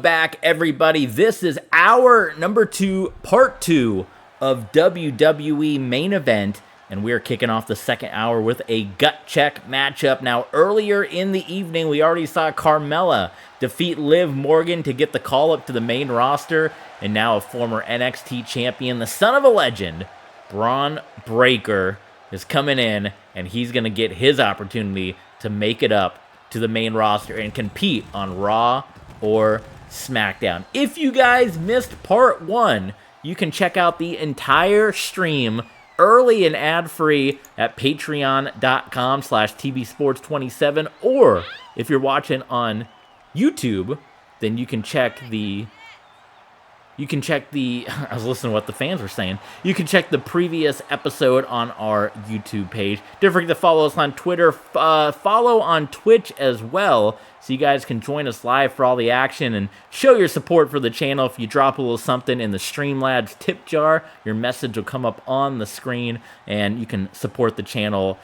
Back, everybody. This is our number 2, part 2 of WWE Main Event, and we are kicking off the second hour with a gut check matchup. Now, earlier in the evening, we already saw Carmella defeat Liv Morgan to get the call up to the main roster, and now a former NXT champion, the son of a legend, Braun Breaker, is coming in, and he's going to get his opportunity to make it up to the main roster and compete on Raw or SmackDown. If you guys missed part 1, you can check out the entire stream early and ad-free at patreon.com/tvsports27, or if you're watching on YouTube, then you can check the I was listening to what the fans were saying. You can check the previous episode on our YouTube page. Don't forget to follow us on Twitter. Follow on Twitch as well, so you guys can join us live for all the action and show your support for the channel. If you drop a little something in the Streamlabs tip jar, your message will come up on the screen, and you can support the channel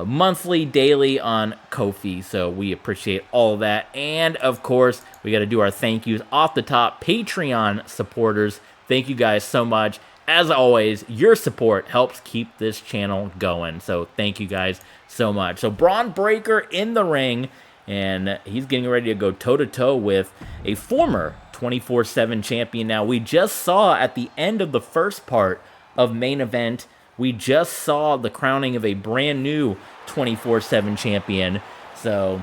monthly, daily on Ko-fi, so we appreciate all of that. And of course, we got to do our thank yous off the top. Patreon supporters, thank you guys so much. As always, your support helps keep this channel going, so thank you guys so much. So Braun Breaker in the ring, and he's getting ready to go toe-to-toe with a former 24/7 champion. Now, we just saw at the end of the first part of Main Event, we just saw the crowning of a brand new 24/7 champion. So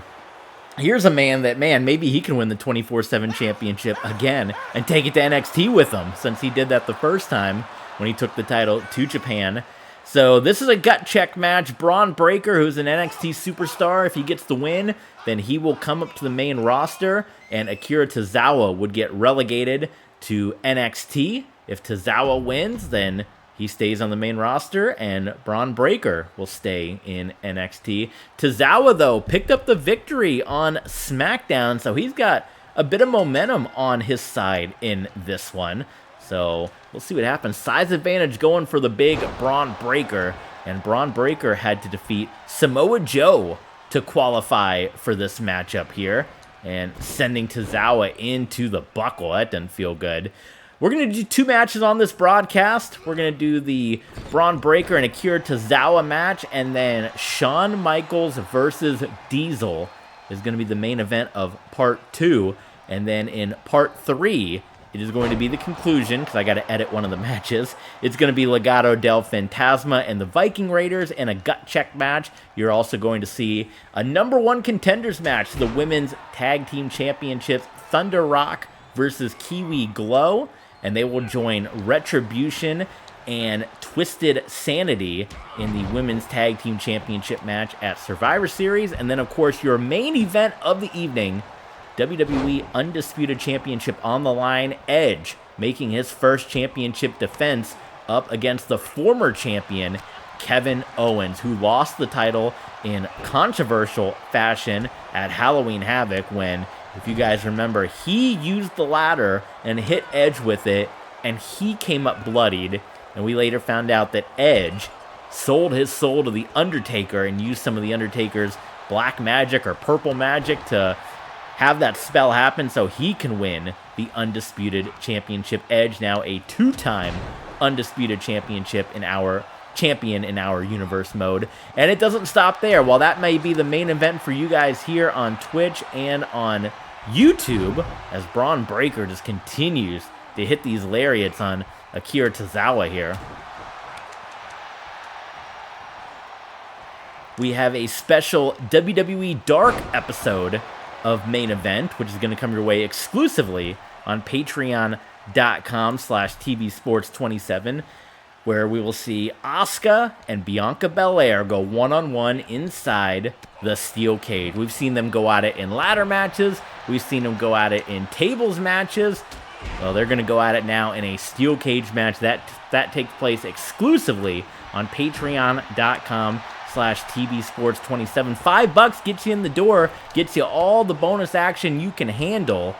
here's a man that, maybe he can win the 24/7 championship again and take it to NXT with him, since he did that the first time when he took the title to Japan. So this is a gut check match. Braun Breaker, who's an NXT superstar, if he gets the win, then he will come up to the main roster, and Akira Tozawa would get relegated to NXT. If Tozawa wins, then he stays on the main roster, and Braun Breaker will stay in NXT. Tozawa, though, picked up the victory on SmackDown, so he's got a bit of momentum on his side in this one. So we'll see what happens. Size advantage going for the big Braun Breaker, and Braun Breaker had to defeat Samoa Joe to qualify for this matchup here, and sending Tozawa into the buckle. That doesn't feel good. We're going to do 2 matches on this broadcast. We're going to do the Braun Breaker and Akira Tozawa match, and then Shawn Michaels versus Diesel is going to be the main event of part 2. And then in part 3, it is going to be the conclusion, because I got to edit one of the matches. It's going to be Legado del Fantasma and the Viking Raiders in a gut check match. You're also going to see a #1 contenders match, the Women's Tag Team Championships, Thunder Rock versus Kiwi Glow. And they will join Retribution and Twisted Sanity in the Women's Tag Team Championship match at Survivor Series. And then, of course, your main event of the evening, WWE Undisputed Championship on the line. Edge making his first championship defense up against the former champion, Kevin Owens, who lost the title in controversial fashion at Halloween Havoc when, if you guys remember, he used the ladder and hit Edge with it, and he came up bloodied. And we later found out that Edge sold his soul to the Undertaker and used some of the Undertaker's black magic or purple magic to have that spell happen so he can win the Undisputed Championship. Edge, now a 2-time Undisputed Championship in our champion in our Universe Mode. And it doesn't stop there. While that may be the main event for you guys here on Twitch and on YouTube, as Braun Breaker just continues to hit these lariats on Akira Tozawa here, we have a special WWE Dark episode of Main Event, which is going to come your way exclusively on patreon.com/tvsports27, where we will see Asuka and Bianca Belair go one-on-one inside the steel cage. We've seen them go at it in ladder matches. We've seen them go at it in tables matches. Well, they're going to go at it now in a steel cage match. That takes place exclusively on patreon.com/tvsports27. $5 gets you in the door, gets you all the bonus action you can handle.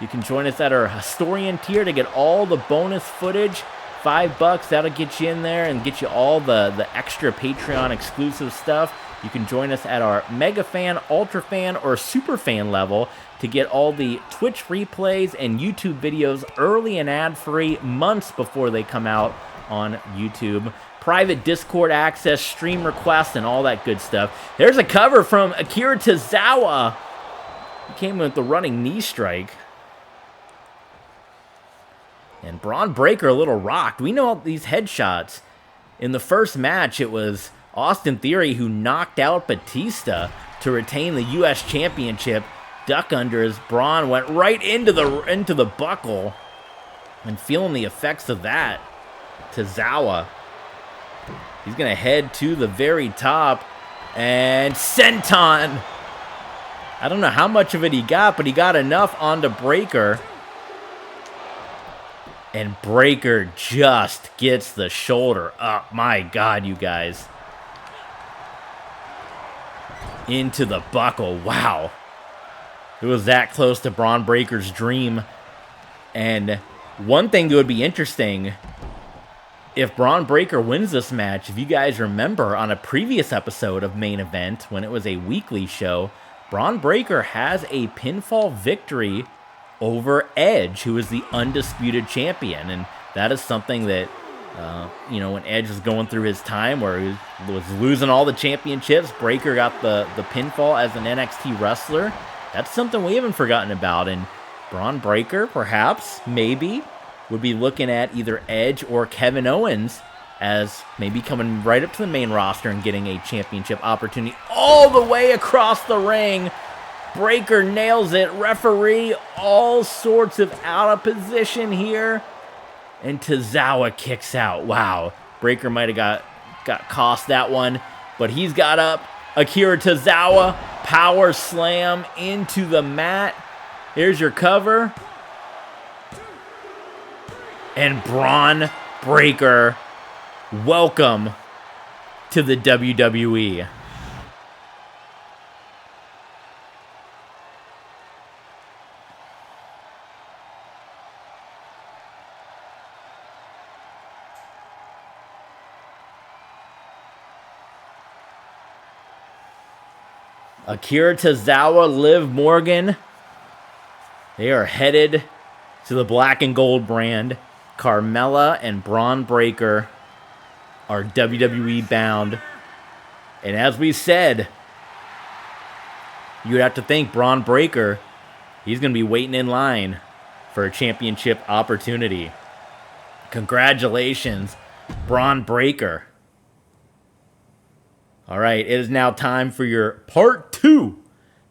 You can join us at our Historian tier to get all the bonus footage. $5, that'll get you in there and get you all the extra Patreon exclusive stuff. You can join us at our Mega Fan, Ultra Fan, or Super Fan level to get all the Twitch replays and YouTube videos early and ad-free months before they come out on YouTube. Private Discord access, stream requests, and all that good stuff. There's a cover from Akira Tozawa. He came in with the running knee strike. And Braun Breaker a little rocked. We know these headshots. In the first match, it was Austin Theory who knocked out Batista to retain the U.S. Championship. Duck under as Braun went right into the buckle. And feeling the effects of that, Tozawa. He's going to head to the very top. And senton. I don't know how much of it he got, but he got enough onto Breaker. And Breaker just gets the shoulder up. My God, you guys. Into the buckle. Wow. It was that close to Braun Breaker's dream. And one thing that would be interesting, if Braun Breaker wins this match, if you guys remember on a previous episode of Main Event, when it was a weekly show, Braun Breaker has a pinfall victory over Edge, who is the undisputed champion. And that is something that, when Edge was going through his time where he was losing all the championships, Breaker got the pinfall as an NXT wrestler. That's something we haven't forgotten about. And Braun Breaker, perhaps, maybe, would be looking at either Edge or Kevin Owens as maybe coming right up to the main roster and getting a championship opportunity all the way across the ring. Breaker nails it. Referee, all sorts of out of position here. And Tozawa kicks out. Wow. Breaker might have got cost that one. But he's got up. Akira Tozawa, power slam into the mat. Here's your cover. And Braun Breaker, welcome to the WWE. Akira Tozawa, Liv Morgan, they are headed to the black and gold brand. Carmella and Braun Breaker are WWE bound. And as we said, you'd have to think Braun Breaker, he's going to be waiting in line for a championship opportunity. Congratulations, Braun Breaker. All right, it is now time for your part 2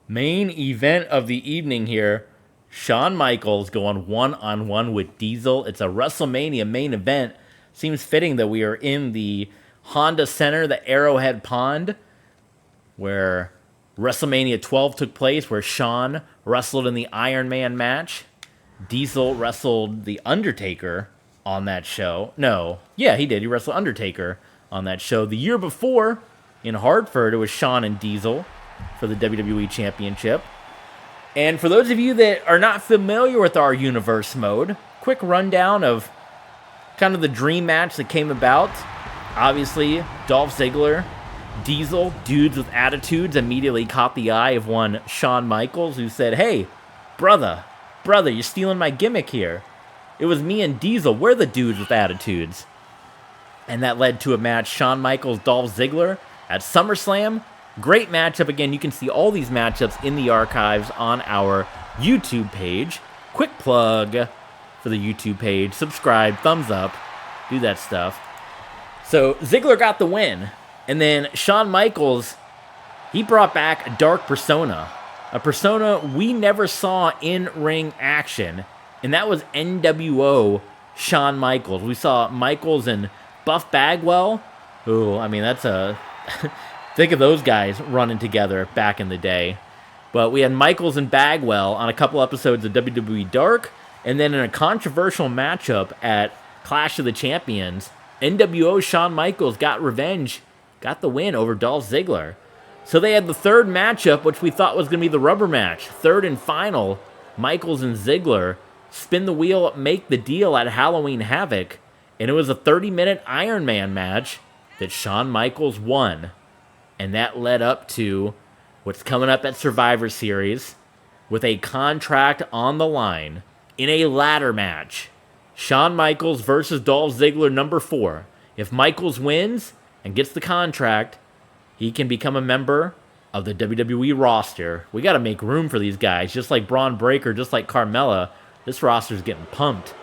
main event of the evening here. Shawn Michaels going one-on-one with Diesel. It's a WrestleMania main event. Seems fitting that we are in the Honda Center, the Arrowhead Pond, where WrestleMania 12 took place, where Shawn wrestled in the Iron Man match. Diesel wrestled The Undertaker on that show. No, yeah, he did. He wrestled Undertaker on that show. The year before, in Hartford, it was Shawn and Diesel for the WWE Championship. And for those of you that are not familiar with our Universe Mode, quick rundown of kind of the dream match that came about. Obviously, Dolph Ziggler, Diesel, dudes with attitudes, immediately caught the eye of one Shawn Michaels, who said, "Hey, brother, you're stealing my gimmick here. It was me and Diesel, we're the dudes with attitudes." And that led to a match, Shawn Michaels, Dolph Ziggler, at SummerSlam. Great matchup. Again, you can see all these matchups in the archives on our YouTube page. Quick plug for the YouTube page. Subscribe, thumbs up, do that stuff. So Ziggler got the win. And then Shawn Michaels, he brought back a dark persona. A persona we never saw in ring action. And that was NWO Shawn Michaels. We saw Michaels and Buff Bagwell. Ooh, I mean, that's a... Think of those guys running together back in the day. But we had Michaels and Bagwell on a couple episodes of WWE Dark, and then in a controversial matchup at Clash of the Champions, NWO Shawn Michaels got revenge, got the win over Dolph Ziggler. So they had the third matchup, which we thought was going to be the rubber match. Third and final, Michaels and Ziggler spin the wheel, make the deal at Halloween Havoc, and it was a 30-minute Iron Man match that Shawn Michaels won. And that led up to what's coming up at Survivor Series with a contract on the line in a ladder match. Shawn Michaels versus Dolph Ziggler, number 4. If Michaels wins and gets the contract, he can become a member of the WWE roster. We got to make room for these guys. Just like Braun Breaker, just like Carmella, this roster's getting pumped.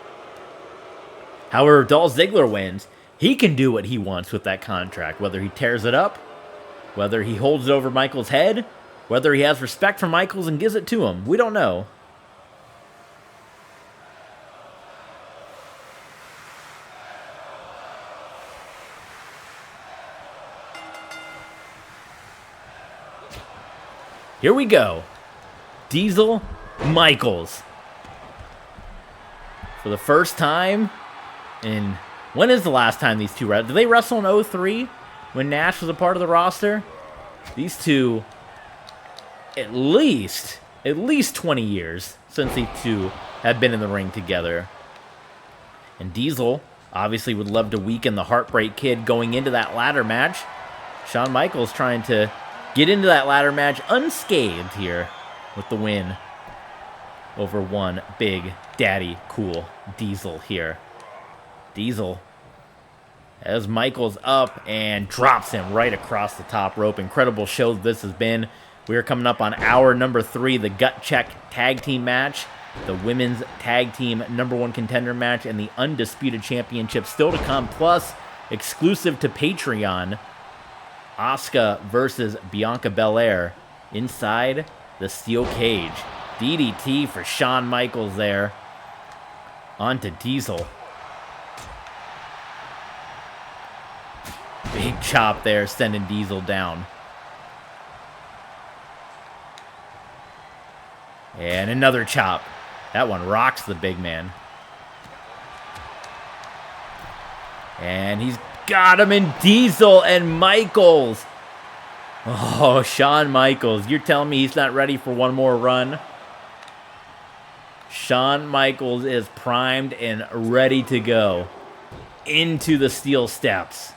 However, if Dolph Ziggler wins, he can do what he wants with that contract. Whether he tears it up, whether he holds it over Michaels' head, whether he has respect for Michaels and gives it to him. We don't know. Here we go. Diesel, Michaels. For the first time in... When is the last time these two wrestled? Did they wrestle in 2003 when Nash was a part of the roster? These two, at least 20 years since these two have been in the ring together. And Diesel obviously would love to weaken the Heartbreak Kid going into that ladder match. Shawn Michaels trying to get into that ladder match unscathed here with the win over one big daddy cool Diesel here. Diesel has Michaels up and drops him right across the top rope. Incredible show this has been. We are coming up on hour number 3, the Gut Check Tag Team match, the Women's Tag Team #1 Contender match, and the Undisputed Championship still to come, plus exclusive to Patreon, Asuka versus Bianca Belair inside the steel cage. DDT for Shawn Michaels there. On to Diesel. Big chop there, sending Diesel down. And another chop. That one rocks the big man. And he's got him in Diesel and Michaels. Oh, Shawn Michaels. You're telling me he's not ready for one more run? Shawn Michaels is primed and ready to go into the steel steps.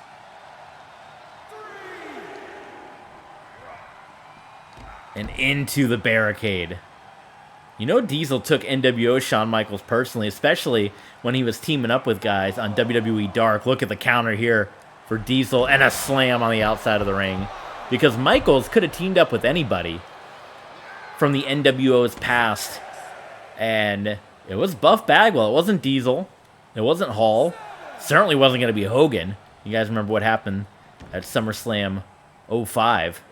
And into the barricade. You know, Diesel took NWO Shawn Michaels personally, especially when he was teaming up with guys on WWE Dark. Look at the counter here for Diesel and a slam on the outside of the ring. Because Michaels could have teamed up with anybody from the NWO's past. And it was Buff Bagwell. It wasn't Diesel. It wasn't Hall. Certainly wasn't going to be Hogan. You guys remember what happened at SummerSlam 05.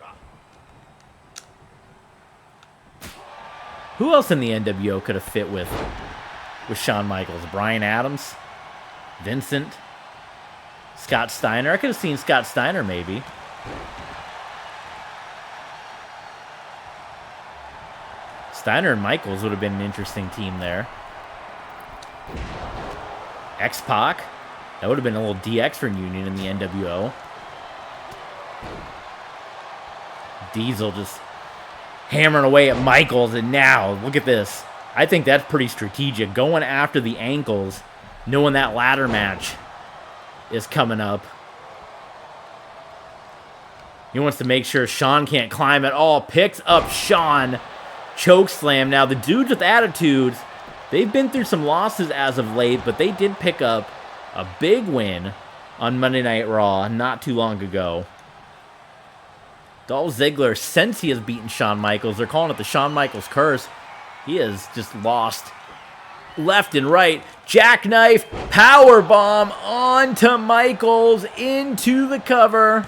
Who else in the NWO could have fit with Shawn Michaels? Bryan Adams? Vincent? Scott Steiner? I could have seen Scott Steiner maybe. Steiner and Michaels would have been an interesting team there. X-Pac? That would have been a little DX reunion in the NWO. Diesel just hammering away at Michaels, and now, look at this. I think that's pretty strategic. Going after the ankles, knowing that ladder match is coming up. He wants to make sure Shawn can't climb at all. Picks up Shawn. Chokeslam. Now, the dudes with attitudes, they've been through some losses as of late, but they did pick up a big win on Monday Night Raw not too long ago. Dolph Ziggler, since he has beaten Shawn Michaels, they're calling it the Shawn Michaels curse. He has just lost left and right. Jackknife, powerbomb onto Michaels, into the cover.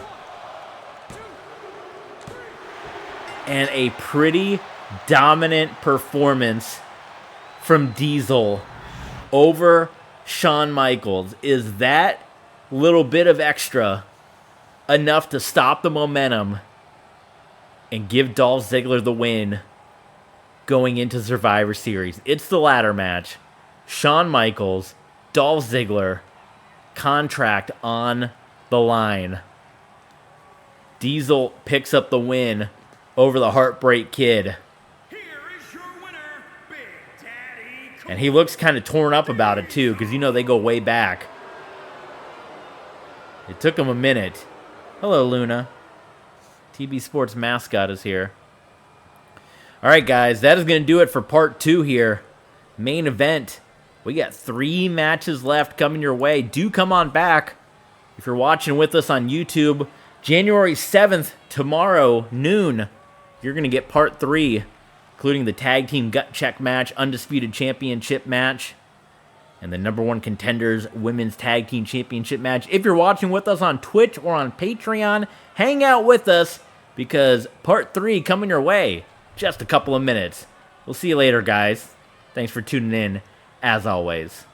And a pretty dominant performance from Diesel over Shawn Michaels. Is that little bit of extra enough to stop the momentum and give Dolph Ziggler the win going into Survivor Series? It's the ladder match. Shawn Michaels, Dolph Ziggler, contract on the line. Diesel picks up the win over the Heartbreak Kid. Here is your winner, Big Daddy. And he looks kind of torn up about it too, because you know they go way back. It took him a minute. Hello, Luna. TB Sports mascot is here. All right, guys, that is going to do it for part 2 here. Main event. We got 3 matches left coming your way. Do come on back. If you're watching with us on YouTube, January 7th, tomorrow, noon, you're going to get part 3, including the Tag Team Gut Check match, Undisputed Championship match, and the #1 Contenders Women's Tag Team Championship match. If you're watching with us on Twitch or on Patreon, hang out with us because part 3 coming your way. Just a couple of minutes. We'll see you later, guys. Thanks for tuning in, as always.